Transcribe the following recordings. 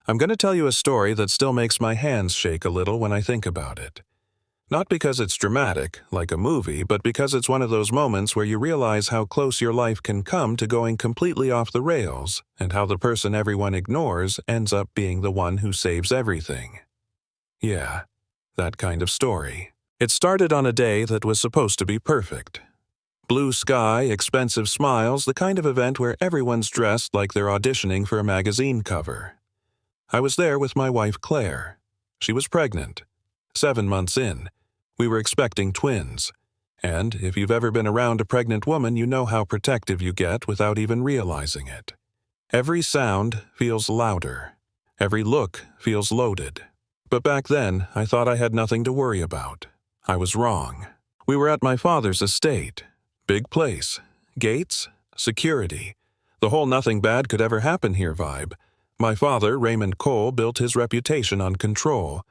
I'm going to tell you a story that still makes my hands shake a little when I think about it. Not because it's dramatic, like a movie, but because it's one of those moments where you realize how close your life can come to going completely off the rails, and how the person everyone ignores ends up being the one who saves everything. Yeah, that kind of story. It started on a day that was supposed to be perfect. Blue sky, expensive smiles, the kind of event where everyone's dressed like they're auditioning for a magazine cover. I was there with my wife Claire. She was pregnant. 7 months in. We were expecting twins. And if you've ever been around a pregnant woman, you know how protective you get without even realizing it. Every sound feels louder. Every look feels loaded. But back then, I thought I had nothing to worry about. I was wrong. We were at my father's estate. Big place. Gates. Security. The whole nothing bad could ever happen here vibe. My father, Raymond Cole, built his reputation on control.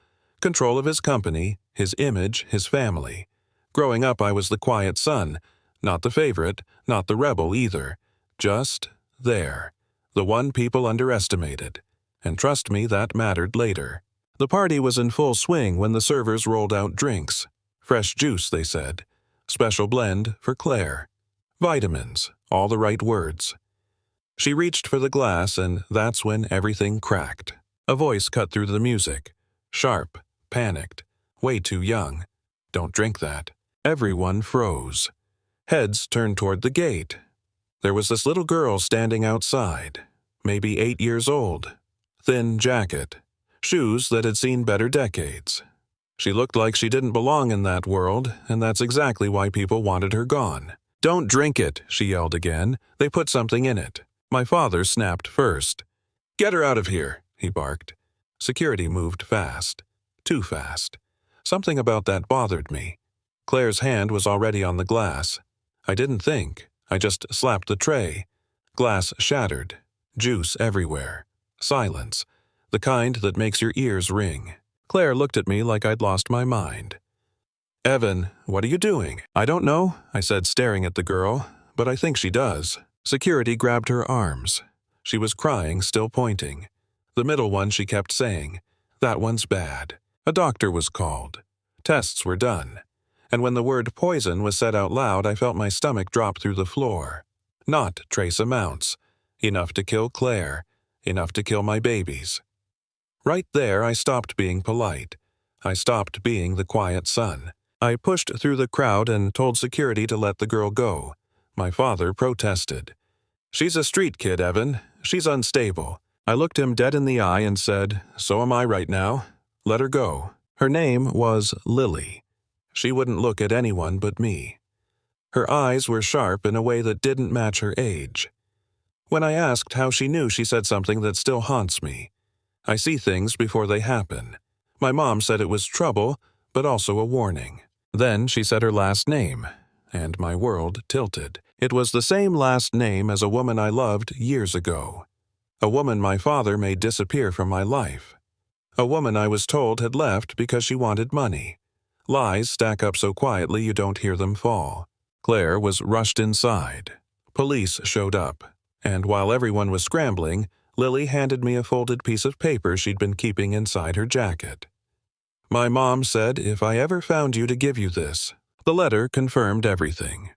Control of his company, his image, his family. Growing up, I was the quiet son. Not the favorite, not the rebel either. Just there. The one people underestimated. And trust me, that mattered later. The party was in full swing when the servers rolled out drinks. Fresh juice, they said. Special blend for Claire. Vitamins, all the right words. She reached for the glass, and that's when everything cracked. A voice cut through the music. Sharp, panicked, way too young. Don't drink that. Everyone froze. Heads turned toward the gate. There was this little girl standing outside, maybe 8 years old. Thin jacket. Shoes that had seen better decades. She looked like she didn't belong in that world, and that's exactly why people wanted her gone. "Don't drink it," she yelled again. "They put something in it." My father snapped first. "Get her out of here," he barked. Security moved fast. Too fast. Something about that bothered me. Claire's hand was already on the glass. I didn't think. I just slapped the tray. Glass shattered. Juice everywhere. Silence. The kind that makes your ears ring. Claire looked at me like I'd lost my mind. "Evan, what are you doing?" "I don't know," I said, staring at the girl, "but I think she does." Security grabbed her arms. She was crying, still pointing. The middle one she kept saying, "That one's bad." A doctor was called. Tests were done. And when the word poison was said out loud, I felt my stomach drop through the floor. Not trace amounts. Enough to kill Claire. Enough to kill my babies. Right there, I stopped being polite. I stopped being the quiet son. I pushed through the crowd and told security to let the girl go. My father protested. "She's a street kid, Evan. She's unstable." I looked him dead in the eye and said, "So am I right now. Let her go." Her name was Lily. She wouldn't look at anyone but me. Her eyes were sharp in a way that didn't match her age. When I asked how she knew, she said something that still haunts me. I see things before they happen. My mom said it was trouble, but also a warning. Then she said her last name, and my world tilted. It was the same last name as a woman I loved years ago. A woman my father made disappear from my life. A woman I was told had left because she wanted money. Lies stack up so quietly you don't hear them fall. Claire was rushed inside. Police showed up, and while everyone was scrambling, Lily handed me a folded piece of paper she'd been keeping inside her jacket. "My mom said if I ever found you to give you this." The letter confirmed everything.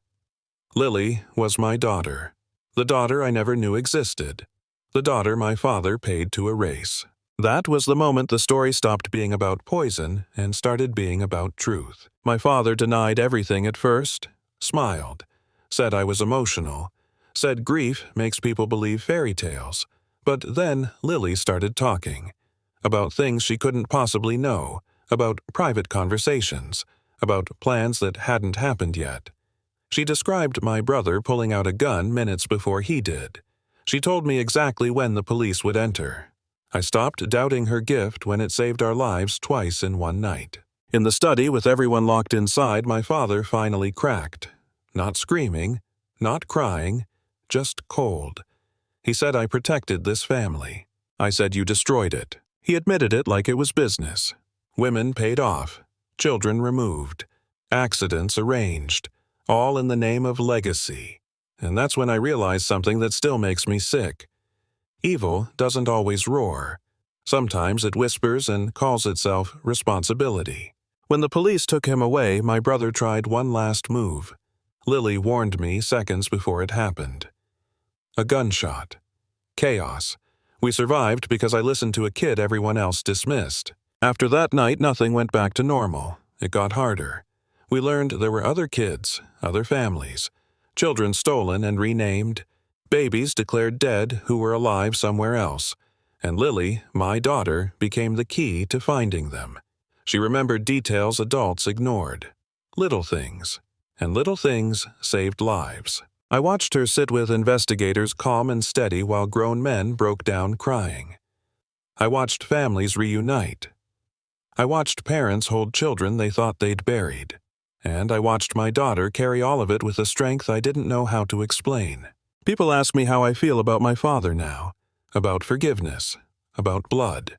Lily was my daughter. The daughter I never knew existed. The daughter my father paid to erase. That was the moment the story stopped being about poison and started being about truth. My father denied everything at first, smiled, said I was emotional, said grief makes people believe fairy tales. But then Lily started talking. About things she couldn't possibly know, about private conversations, about plans that hadn't happened yet. She described my brother pulling out a gun minutes before he did. She told me exactly when the police would enter. I stopped doubting her gift when it saved our lives twice in one night. In the study, with everyone locked inside, my father finally cracked. Not screaming, not crying, just cold. He said I protected this family. I said you destroyed it. He admitted it like it was business. Women paid off. Children removed. Accidents arranged. All in the name of legacy. And that's when I realized something that still makes me sick. Evil doesn't always roar. Sometimes it whispers and calls itself responsibility. When the police took him away, my brother tried one last move. Lily warned me seconds before it happened. A gunshot. Chaos. We survived because I listened to a kid everyone else dismissed. After that night, nothing went back to normal. It got harder. We learned there were other kids, other families, children stolen and renamed, babies declared dead who were alive somewhere else, and Lily, my daughter, became the key to finding them. She remembered details adults ignored. Little things. And little things saved lives. I watched her sit with investigators calm and steady while grown men broke down crying. I watched families reunite. I watched parents hold children they thought they'd buried. And I watched my daughter carry all of it with a strength I didn't know how to explain. People ask me how I feel about my father now, about forgiveness, about blood.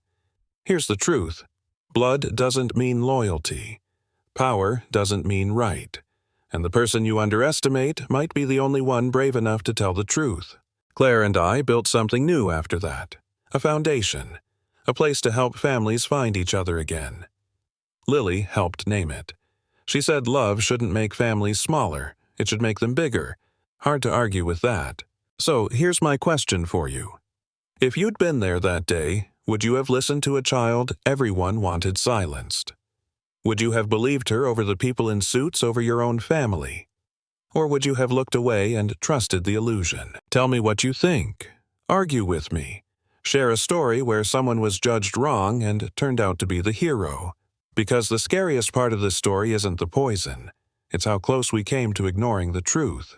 Here's the truth. Blood doesn't mean loyalty. Power doesn't mean right. And the person you underestimate might be the only one brave enough to tell the truth. Claire and I built something new after that. A foundation. A place to help families find each other again. Lily helped name it. She said love shouldn't make families smaller, it should make them bigger. Hard to argue with that. So here's my question for you. If you'd been there that day, would you have listened to a child everyone wanted silenced? Would you have believed her over the people in suits over your own family? Or would you have looked away and trusted the illusion? Tell me what you think. Argue with me. Share a story where someone was judged wrong and turned out to be the hero. Because the scariest part of this story isn't the poison. It's how close we came to ignoring the truth.